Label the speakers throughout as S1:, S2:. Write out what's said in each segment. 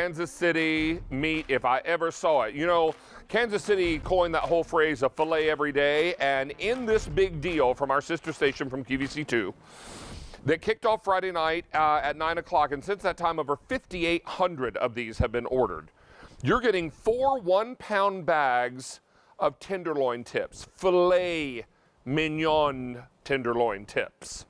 S1: Kansas City meat if I ever saw it. You know, Kansas City coined that whole phrase of filet every day, and in this big deal from our sister station from QVC2 that kicked off Friday night at 9 o'clock, and since that time over 5,800 of these have been ordered. You're getting 4 1-pound bags of tenderloin tips, filet mignon tenderloin tips.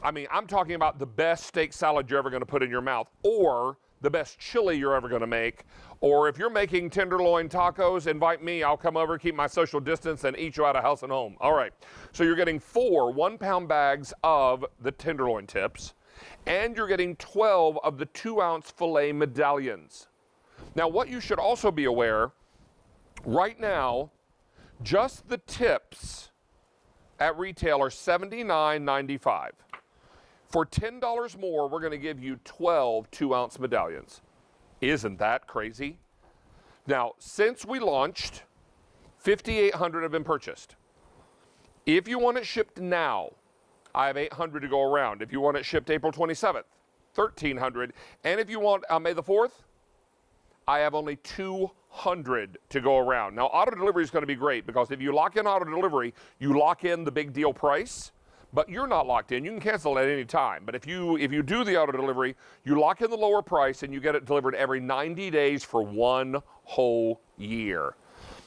S1: I mean, I'm talking about the best steak salad you're ever going to put in your mouth, or the best chili you're ever going to make. Or if you're making tenderloin tacos, invite me. I'll come over, keep my social distance, and eat you out of house and home. All right. So you're getting 4 1-pound bags of the tenderloin tips, and you're getting 12 of the 2-ounce filet medallions. Now, what you should also be aware, right now, just the tips at retail are $79.95. For $10 more, we're going to give you 12 2-ounce medallions. Isn't that crazy? Now, since we launched, 5,800 have been purchased. If you want it shipped now, I have 800 to go around. If you want it shipped April 27th, 1,300. And if you want May the 4th, I have only 200 to go around. Now, auto delivery is going to be great because if you lock in auto delivery, you lock in the big deal price. But you're not locked in. You can cancel at any time. But if you do the auto delivery, you lock in the lower price and you get it delivered every 90 days for 1 whole year.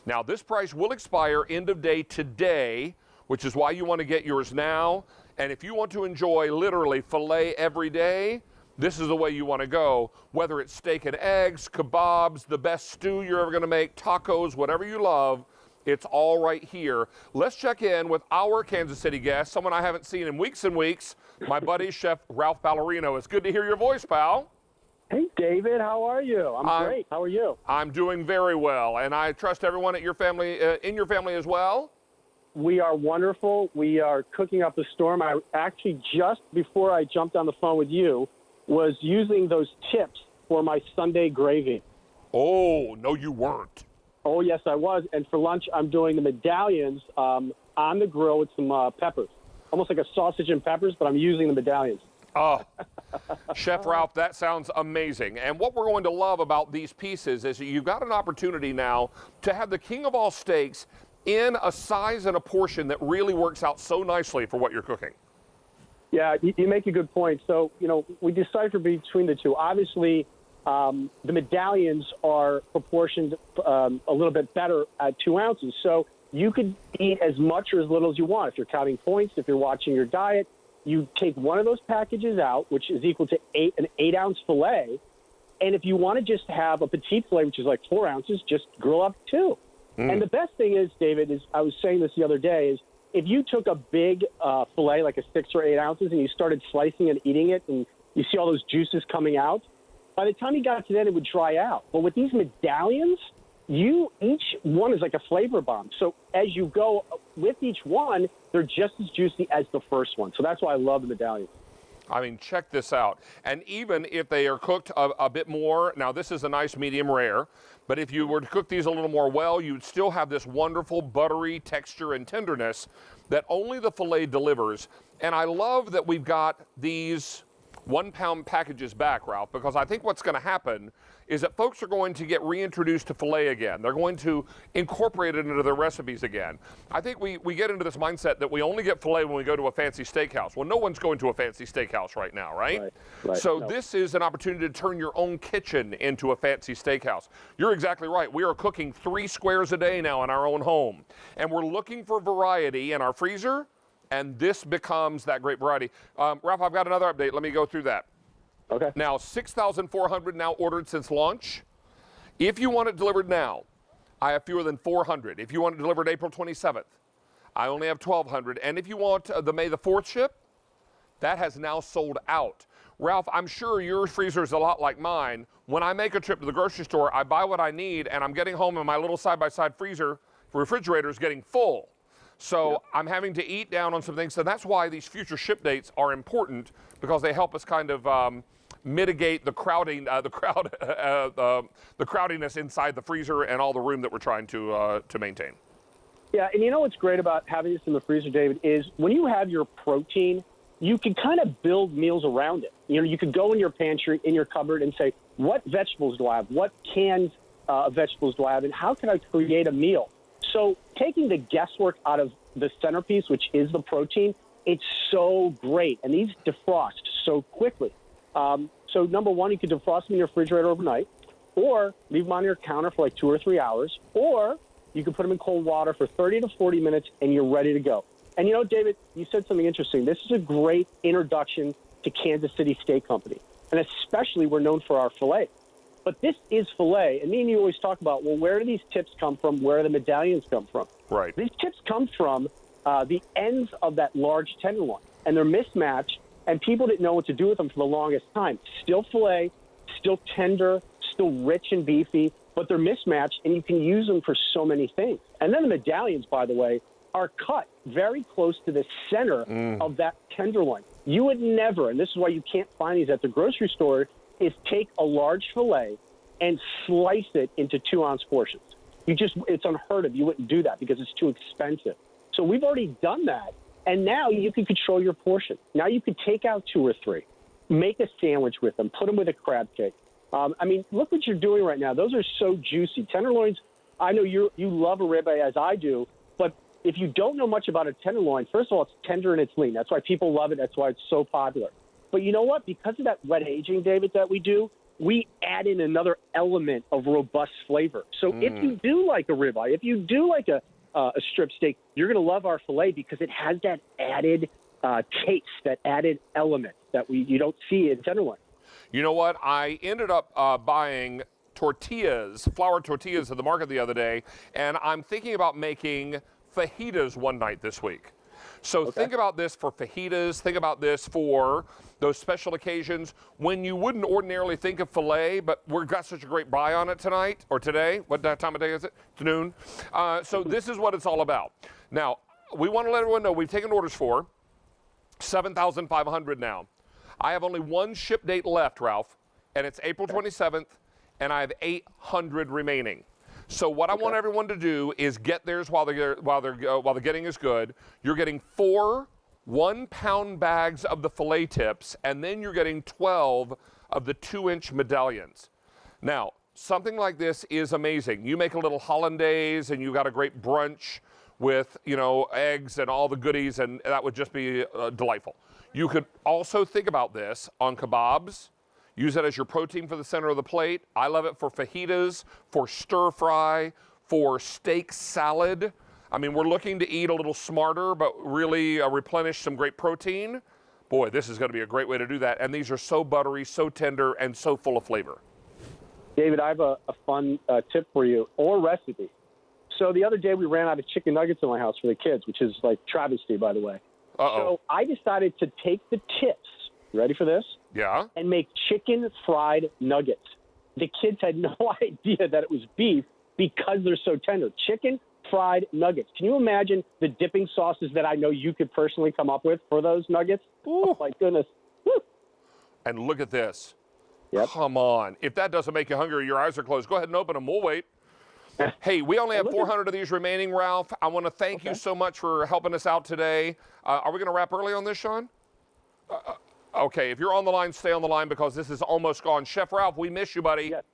S1: Now, this price will expire end of day today, which is why you want to get yours now. And if you want to enjoy literally filet every day, this is the way you want to go. Whether it's steak and eggs, kebabs, the best stew you're ever going to make, tacos, whatever you love, it's all right here. Let's check in with our Kansas City guest, someone I haven't seen in weeks and weeks, my buddy, Chef Ralph Ballerino. It's good to hear your voice, pal.
S2: Hey, David, how are you? I'm great. How are you?
S1: I'm doing very well, and I trust everyone at your family, in your family as well.
S2: We are wonderful. We are cooking up a storm. I actually, just before I jumped on the phone with you, was using those tips for my Sunday gravy.
S1: Oh, no, you weren't.
S2: Oh, yes, I was. And for lunch, I'm doing the medallions on the grill with some peppers. Almost like a sausage and peppers, but I'm using the medallions.
S1: Oh, Chef Ralph, that sounds amazing. And what we're going to love about these pieces is you've got an opportunity now to have the king of all steaks in a size and a portion that really works out so nicely for what you're cooking.
S2: Yeah, you make a good point. So, we decipher between the two. Obviously, the medallions are proportioned a little bit better at 2 ounces. So you could eat as much or as little as you want. If you're counting points, if you're watching your diet, you take one of those packages out, which is equal to an 8-ounce filet. And if you want to just have a petite filet, which is like 4 ounces, just grill up 2. And the best thing is, David, is I was saying this the other day, is if you took a big filet, like a 6 or 8 ounces, and you started slicing and eating it, and you see all those juices coming out, by the time you got to that, it would dry out. But with these medallions, each one is like a flavor bomb. So as you go with each one, they're just as juicy as the first one. So that's why I love the medallions.
S1: I mean, check this out. And even if they are cooked a bit more, now this is a nice medium rare, but if you were to cook these a little more well, you'd still have this wonderful buttery texture and tenderness that only the filet delivers. And I love that we've got these 1-pound packages back, Ralph, because I think what's going to happen is that folks are going to get reintroduced to filet again. They're going to incorporate it into their recipes again. I think we get into this mindset that we only get filet when we go to a fancy steakhouse. Well, no one's going to a fancy steakhouse right now, right?
S2: Right.
S1: So
S2: No.
S1: This is an opportunity to turn your own kitchen into a fancy steakhouse. You're exactly right. We are cooking 3 squares a day now in our own home, and we're looking for variety in our freezer. And this becomes that great variety. Ralph, I've got another update. Let me go through that.
S2: Okay.
S1: Now, 6,400 now ordered since launch. If you want it delivered now, I have fewer than 400. If you want it delivered April 27th, I only have 1,200. And if you want the May the 4th ship, that has now sold out. Ralph, I'm sure your freezer is a lot like mine. When I make a trip to the grocery store, I buy what I need, and I'm getting home and my little side-by-side freezer refrigerator is getting full. So yep. I'm having to eat down on some things. So that's why these future ship dates are important, because they help us kind of mitigate the crowding, the crowdiness inside the freezer and all the room that we're trying to maintain.
S2: Yeah, and you know what's great about having this in the freezer, David, is when you have your protein, you can kind of build meals around it. You know, you could go in your pantry, in your cupboard, and say, what vegetables do I have? What canned vegetables do I have? And how can I create a meal? So taking the guesswork out of the centerpiece, which is the protein, it's so great. And these defrost so quickly. So number one, you can defrost them in your refrigerator overnight, or leave them on your counter for like 2 or 3 hours, or you can put them in cold water for 30 to 40 minutes and you're ready to go. And you know, David, you said something interesting. This is a great introduction to Kansas City Steak Company. And especially we're known for our filet. But this is filet. And me and you always talk about, well, where do these tips come from? Where do the medallions come from?
S1: Right.
S2: These tips come from the ends of that large tenderloin. And they're mismatched. And people didn't know what to do with them for the longest time. Still filet, still tender, still rich and beefy, but they're mismatched, and you can use them for so many things. And then the medallions, by the way, are cut very close to the center of that tenderloin. You would never, and this is why you can't find these at the grocery store, is take a large filet and slice it into 2-ounce portions. It's unheard of. You wouldn't do that because it's too expensive. So we've already done that. And now you can control your portion. Now you can take out 2 or 3, make a sandwich with them, put them with a crab cake. I mean, look what you're doing right now. Those are so juicy. Tenderloins, I know you love a ribeye as I do, but if you don't know much about a tenderloin, first of all, it's tender and it's lean. That's why people love it. That's why it's so popular. But you know what? Because of that wet aging, David, that we do, we add in another element of robust flavor. So if you do like a ribeye, if you do like a strip steak, you're going to love our filet because it has that added taste, that added element that you don't see in tenderloin.
S1: You know what? I ended up buying tortillas, flour tortillas at the market the other day, and I'm thinking about making fajitas one night this week. So think about this for fajitas. Think about this for those special occasions when you wouldn't ordinarily think of filet, but we've got such a great buy on it tonight or today. What time of day is it? It's noon. So this is what it's all about. Now, we want to let everyone know we've taken orders for 7,500 now. I have only one ship date left, Ralph, and it's April 27th, and I have 800 remaining. So what I want everyone to do is get theirs while the getting is good. You're getting 4 1-pound bags of the filet tips, and then you're getting 12 of the 2-inch medallions. Now, something like this is amazing. You make a little hollandaise, and you got a great brunch with, you know, eggs and all the goodies, and that would just be delightful. You could also think about this on kebabs. Use it as your protein for the center of the plate. I love it for fajitas, for stir fry, for steak salad. I mean, we're looking to eat a little smarter, but really replenish some great protein. Boy, this is going to be a great way to do that. And these are so buttery, so tender, and so full of flavor.
S2: David, I have a fun tip for you, or recipe. So the other day we ran out of chicken nuggets in my house for the kids, which is like travesty, by the way. So I decided to take the tips, ready for this?
S1: Yeah.
S2: And make chicken fried nuggets. The kids had no idea that it was beef because they're so tender. Chicken fried nuggets. Can you imagine the dipping sauces that I know you could personally come up with for those nuggets?
S1: Ooh.
S2: Oh, my goodness. Woo.
S1: And look at this.
S2: Yep.
S1: Come on. If that doesn't make you hungry, your eyes are closed. Go ahead and open them. We'll wait. Hey, we only have 400 of these remaining, Ralph. I want to thank you so much for helping us out today. Are we going to wrap early on this, Sean? Okay, if you're on the line, stay on the line because this is almost gone. Chef Ralph, we miss you, buddy.
S2: Yes.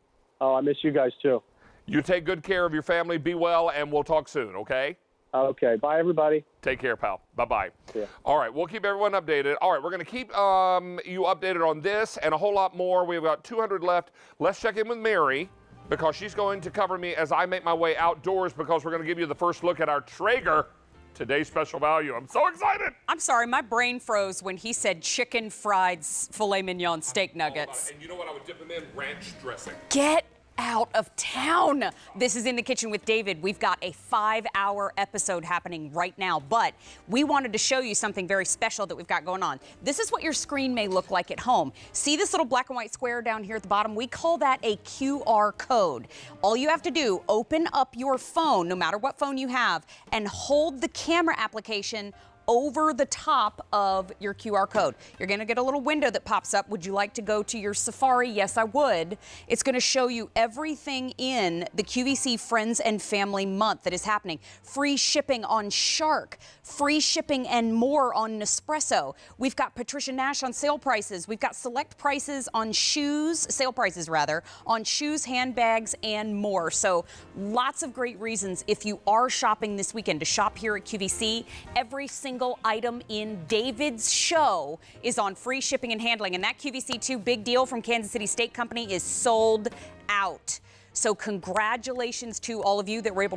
S2: Oh, I miss you guys, too.
S1: You take good care of your family. Be well, and we'll talk soon, okay?
S2: Okay. Bye, everybody.
S1: Take care, pal. Bye-bye.
S2: Yeah.
S1: All right, we'll keep everyone updated. All right, we're going to keep you updated on this and a whole lot more. We've got 200 left. Let's check in with Mary because she's going to cover me as I make my way outdoors because we're going to give you the first look at our Traeger today's special value. I'm so excited.
S3: I'm sorry, my brain froze when he said chicken fried filet mignon steak nuggets.
S1: And you know what? I would dip them in ranch dressing.
S3: Get out of town. This is In the Kitchen with David. We've got a 5-hour episode happening right now, but we wanted to show you something very special that we've got going on. This is what your screen may look like at home. See this little black and white square down here at the bottom? We call that a QR code. All you have to do, open up your phone, no matter what phone you have, and hold the camera application over the top of your QR code. You're going to get a little window that pops up. Would you like to go to your Safari? Yes, I would. It's going to show you everything in the QVC Friends and Family Month that is happening. Free shipping on Shark, free shipping and more on Nespresso. We've got Patricia Nash on sale prices. We've got select prices on shoes, sale prices rather, on shoes, handbags, and more. So lots of great reasons if you are shopping this weekend to shop here at QVC. Every single item in David's show is on free shipping and handling. And that QVC2 big deal from Kansas City Steak Company is sold out. So congratulations to all of you that were able to